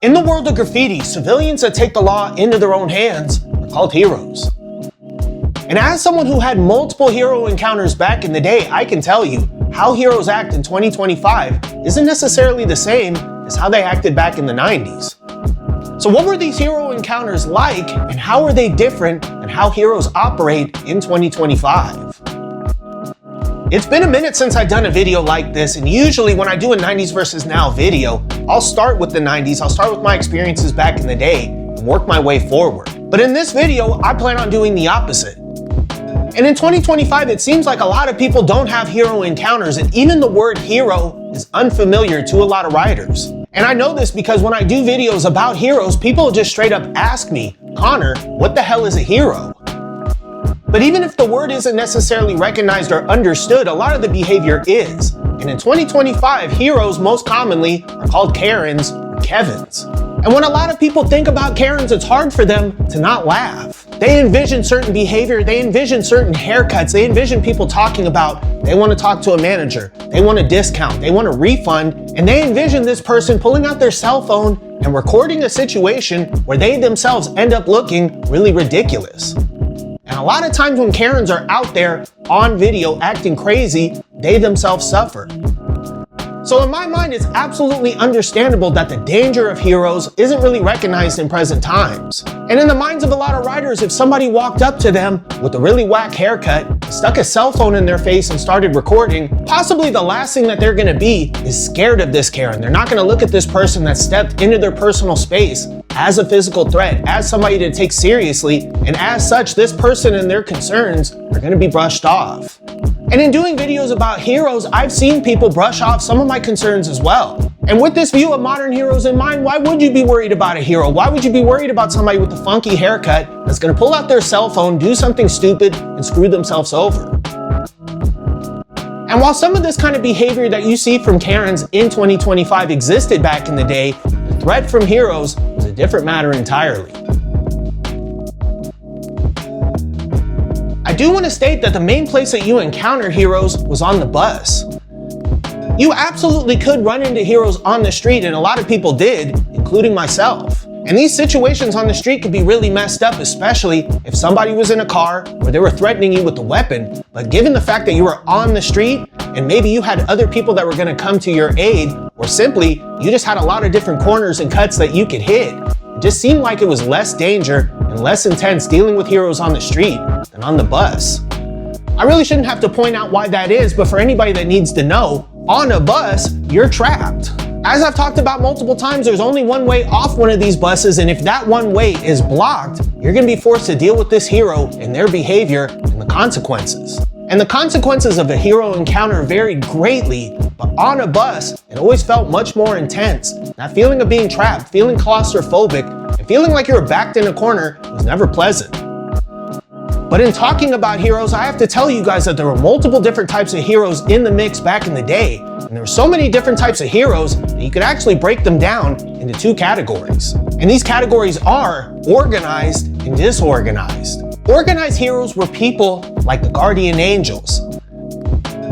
In the world of graffiti, civilians that take the law into their own hands are called heroes. And as someone who had multiple hero encounters back in the day, I can tell you how heroes act in 2025 isn't necessarily the same as how they acted back in the 90s. So what were these hero encounters like, and how are they different than how heroes operate in 2025? It's been a minute since I've done a video like this, and usually when I do a 90s versus now video, I'll start with the 90s, I'll start with my experiences back in the day, and work my way forward. But in this video, I plan on doing the opposite. And in 2025, it seems like a lot of people don't have hero encounters, and even the word hero is unfamiliar to a lot of writers. And I know this because when I do videos about heroes, people just straight up ask me, Connor, what the hell is a hero? But even if the word isn't necessarily recognized or understood, a lot of the behavior is. And in 2025, heroes most commonly are called Karens or Kevins. And when a lot of people think about Karens, it's hard for them to not laugh. They envision certain behavior, they envision certain haircuts, they envision people talking about they want to talk to a manager, they want a discount, they want a refund, and they envision this person pulling out their cell phone and recording a situation where they themselves end up looking really ridiculous. And a lot of times when Karens are out there on video acting crazy, they themselves suffer. So in my mind, it's absolutely understandable that the danger of heroes isn't really recognized in present times. And in the minds of a lot of writers, if somebody walked up to them with a really whack haircut, stuck a cell phone in their face and started recording, possibly the last thing that they're gonna be is scared of this Karen. They're not gonna look at this person that stepped into their personal space as a physical threat, as somebody to take seriously, and as such, this person and their concerns are gonna be brushed off. And in doing videos about heroes, I've seen people brush off some of my concerns as well. And with this view of modern heroes in mind, why would you be worried about a hero? Why would you be worried about somebody with a funky haircut that's gonna pull out their cell phone, do something stupid, and screw themselves over? And while some of this kind of behavior that you see from Karens in 2025 existed back in the day, the threat from heroes was a different matter entirely. I do want to state that the main place that you encounter heroes was on the bus. You absolutely could run into heroes on the street, and a lot of people did, including myself. And these situations on the street could be really messed up, especially if somebody was in a car where they were threatening you with a weapon. But given the fact that you were on the street, and maybe you had other people that were going to come to your aid, or simply you just had a lot of different corners and cuts that you could hit, it just seemed like it was less danger and less intense dealing with heroes on the street than on the bus. I really shouldn't have to point out why that is, but for anybody that needs to know, on a bus, you're trapped. As I've talked about multiple times, there's only one way off one of these buses, and if that one way is blocked, you're gonna be forced to deal with this hero and their behavior and the consequences. And the consequences of a hero encounter varied greatly, but on a bus, it always felt much more intense. That feeling of being trapped, feeling claustrophobic, and feeling like you were backed in a corner was never pleasant. But in talking about heroes, I have to tell you guys that there were multiple different types of heroes in the mix back in the day. And there were so many different types of heroes that you could actually break them down into two categories. And these categories are organized and disorganized. Organized heroes were people like the guardian angels.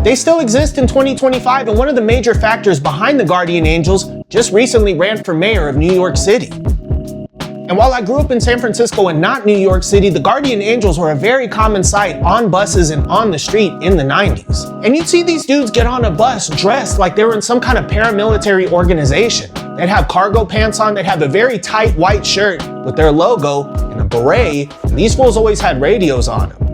They still exist in 2025, and one of the major factors behind the guardian angels just recently ran for mayor of New York City. And while I grew up in San Francisco and not New York City, the guardian angels were a very common sight on buses and on the street in the 90s. And you'd see these dudes get on a bus dressed like they were in some kind of paramilitary organization. They'd have cargo pants on, they'd have a very tight white shirt with their logo and a beret, and these fools always had radios on them.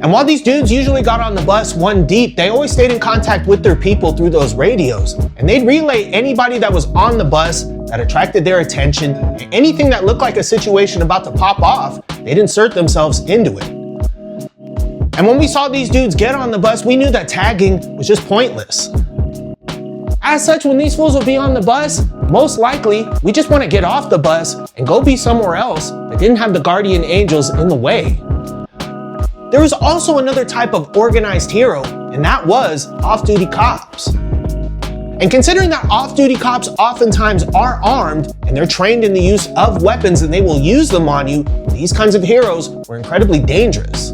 And while these dudes usually got on the bus one deep, they always stayed in contact with their people through those radios. And they'd relay anybody that was on the bus that attracted their attention, and anything that looked like a situation about to pop off, they'd insert themselves into it. And when we saw these dudes get on the bus, we knew that tagging was just pointless. As such, when these fools would be on the bus, most likely, we just want to get off the bus and go be somewhere else that didn't have the guardian angels in the way. There was also another type of organized hero, and that was off-duty cops. And considering that off-duty cops oftentimes are armed and they're trained in the use of weapons and they will use them on you, these kinds of heroes were incredibly dangerous.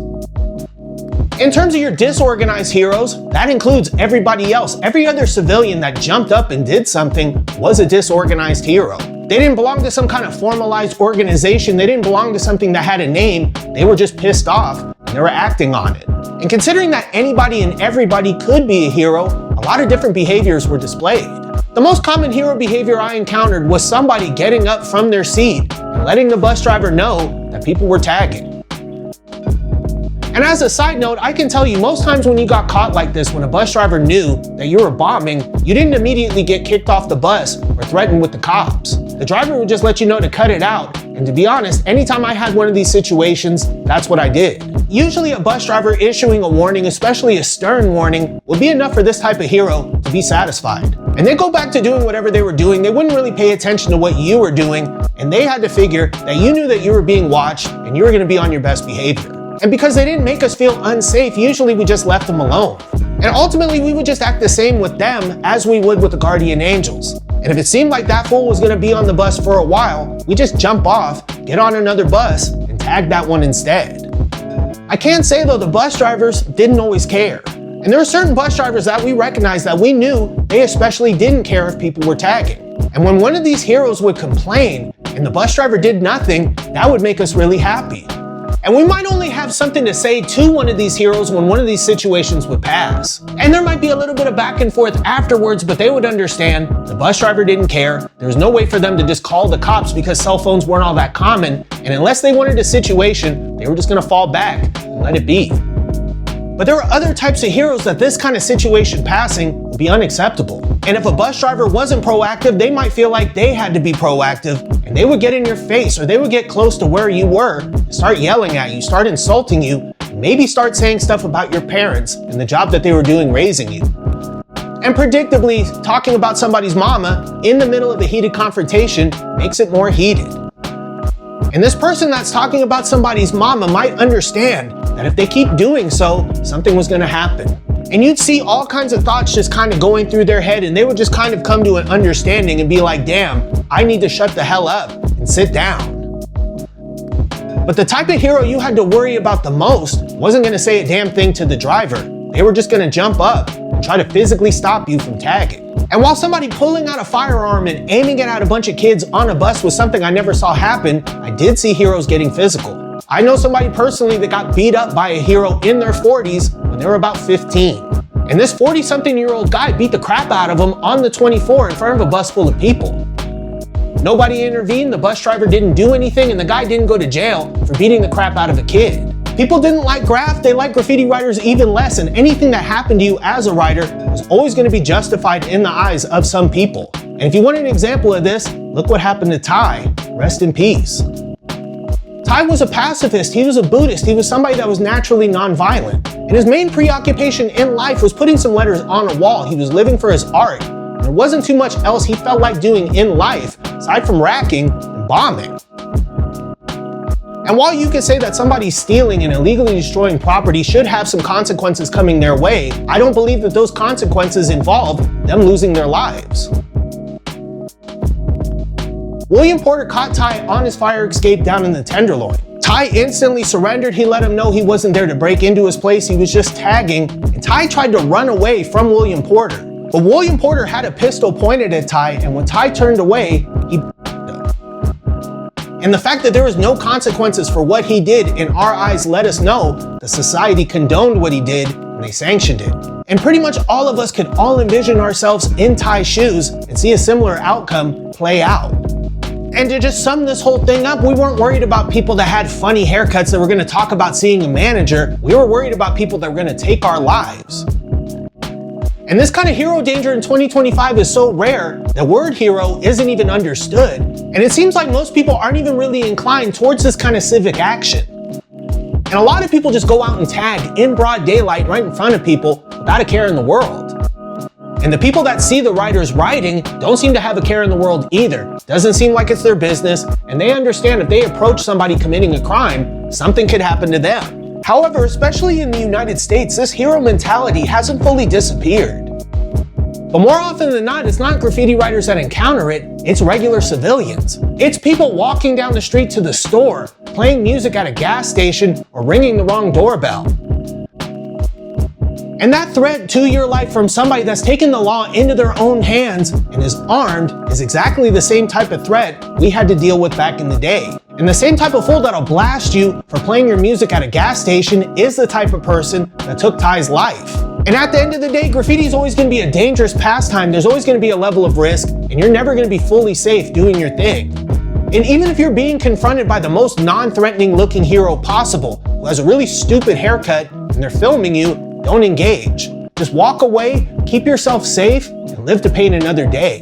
In terms of your disorganized heroes, that includes everybody else. Every other civilian that jumped up and did something was a disorganized hero. They didn't belong to some kind of formalized organization. They didn't belong to something that had a name. They were just pissed off and they were acting on it. And considering that anybody and everybody could be a hero, a lot of different behaviors were displayed. The most common hero behavior I encountered was somebody getting up from their seat and letting the bus driver know that people were tagging. And as a side note, I can tell you most times when you got caught like this, when a bus driver knew that you were bombing, you didn't immediately get kicked off the bus or threatened with the cops. The driver would just let you know to cut it out. And to be honest, anytime I had one of these situations, that's what I did. Usually a bus driver issuing a warning, especially a stern warning, would be enough for this type of hero to be satisfied. And they'd go back to doing whatever they were doing. They wouldn't really pay attention to what you were doing. And they had to figure that you knew that you were being watched and you were going to be on your best behavior. And because they didn't make us feel unsafe, usually we just left them alone. And ultimately, we would just act the same with them as we would with the guardian angels. And if it seemed like that fool was gonna be on the bus for a while, we just jump off, get on another bus, and tag that one instead. I can say though, the bus drivers didn't always care. And there were certain bus drivers that we recognized that we knew they especially didn't care if people were tagging. And when one of these heroes would complain and the bus driver did nothing, that would make us really happy. And we might only have something to say to one of these heroes when one of these situations would pass. And there might be a little bit of back and forth afterwards, but they would understand the bus driver didn't care. There was no way for them to just call the cops because cell phones weren't all that common. And unless they wanted a situation, they were just gonna fall back and let it be. But there were other types of heroes that this kind of situation passing would be unacceptable. And if a bus driver wasn't proactive, they might feel like they had to be proactive and they would get in your face or they would get close to where you were and start yelling at you, start insulting you, and maybe start saying stuff about your parents and the job that they were doing raising you. And predictably, talking about somebody's mama in the middle of a heated confrontation makes it more heated. And this person that's talking about somebody's mama might understand that if they keep doing so, something was gonna happen. And you'd see all kinds of thoughts just kind of going through their head and they would just kind of come to an understanding and be like, damn, I need to shut the hell up and sit down. But the type of hero you had to worry about the most wasn't gonna say a damn thing to the driver. They were just gonna jump up and try to physically stop you from tagging. And while somebody pulling out a firearm and aiming it at a bunch of kids on a bus was something I never saw happen, I did see heroes getting physical. I know somebody personally that got beat up by a hero in their 40s when they were about 15. And this 40-something-year-old guy beat the crap out of him on the 24 in front of a bus full of people. Nobody intervened, the bus driver didn't do anything, and the guy didn't go to jail for beating the crap out of a kid. People didn't like graph, they liked graffiti writers even less, and anything that happened to you as a writer was always going to be justified in the eyes of some people. And if you want an example of this, look what happened to Ty. Rest in peace. Ty was a pacifist, he was a Buddhist, he was somebody that was naturally nonviolent. And his main preoccupation in life was putting some letters on a wall. He was living for his art. And there wasn't too much else he felt like doing in life, aside from racking and bombing. And while you could say that somebody stealing and illegally destroying property should have some consequences coming their way, I don't believe that those consequences involve them losing their lives. William Porter caught Ty on his fire escape down in the Tenderloin. Ty instantly surrendered. He let him know he wasn't there to break into his place. He was just tagging. And Ty tried to run away from William Porter. But William Porter had a pistol pointed at Ty, and when Ty turned away, he And the fact that there was no consequences for what he did in our eyes let us know the society condoned what he did and they sanctioned it. And pretty much all of us could all envision ourselves in Ty's shoes and see a similar outcome play out. And to just sum this whole thing up, we weren't worried about people that had funny haircuts that were gonna talk about seeing a manager. We were worried about people that were gonna take our lives. And this kind of hero danger in 2025 is so rare, the word hero isn't even understood. And it seems like most people aren't even really inclined towards this kind of civic action. And a lot of people just go out and tag in broad daylight right in front of people without a care in the world. And the people that see the writers writing don't seem to have a care in the world either. Doesn't seem like it's their business, and they understand if they approach somebody committing a crime, something could happen to them. However, especially in the United States, this hero mentality hasn't fully disappeared. But more often than not, it's not graffiti writers that encounter it, it's regular civilians. It's people walking down the street to the store, playing music at a gas station, or ringing the wrong doorbell. And that threat to your life from somebody that's taken the law into their own hands and is armed is exactly the same type of threat we had to deal with back in the day. And the same type of fool that'll blast you for playing your music at a gas station is the type of person that took Ty's life. And at the end of the day, graffiti is always going to be a dangerous pastime. There's always going to be a level of risk, and you're never going to be fully safe doing your thing. And even if you're being confronted by the most non-threatening looking hero possible, who has a really stupid haircut, and they're filming you, don't engage. Just walk away, keep yourself safe, and live to paint another day.